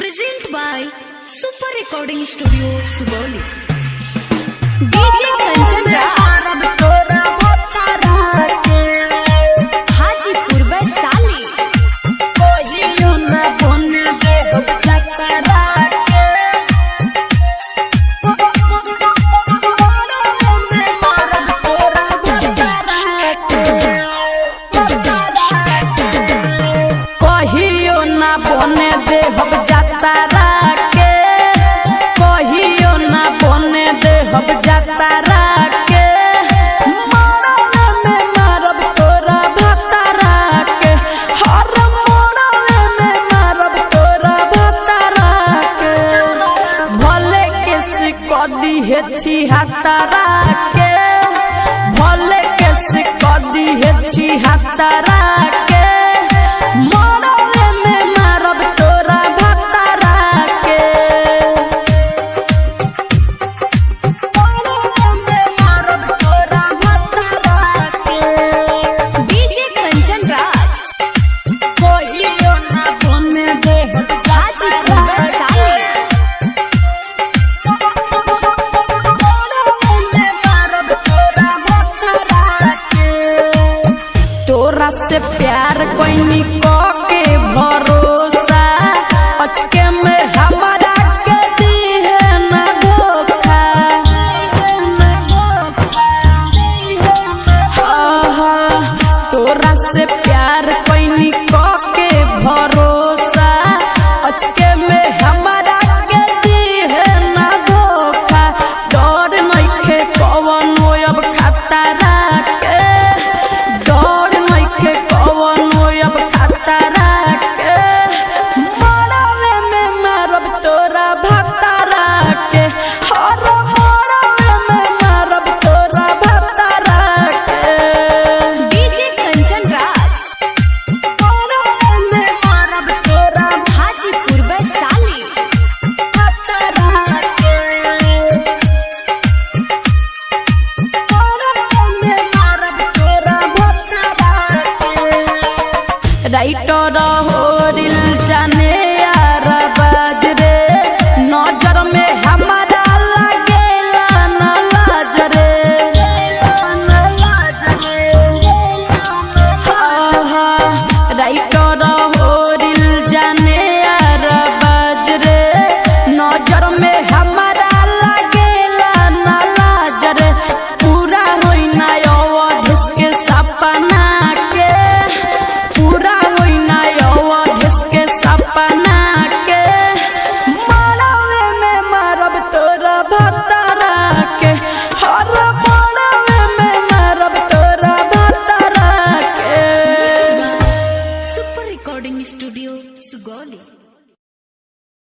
Present by Super Recording Studio, Sugoli. DJ Kanchan Raj, Hajipur Vaisali. बने दे हब जातारा के कहियो ना बने दे हब जातारा के मोड़वे में मारब तोरा भतारा के हर मोड़वे में मारब तोरा भतारा के भले के सिकदी है छिहत्तरा के भले के सिकदी है छिहत्तरा के से प्यार कोई के भरोसा अचके में हमारा के दी है ना धोखा तोरा से प्यार कोई के भरोसा अचके में हमारा के दी है ना धोखा डर नइखे कवनो अब खतरा के राइटर होरिल जाने यार बाज रे नजर में हमारा लगेला ना लाज रे राइटर होरिल जाने यार बाज रे नजर में हमारा लगेला ना लाज रे पूरा होई ना अवधेश के सपना के पूरा Studio, Sugoli.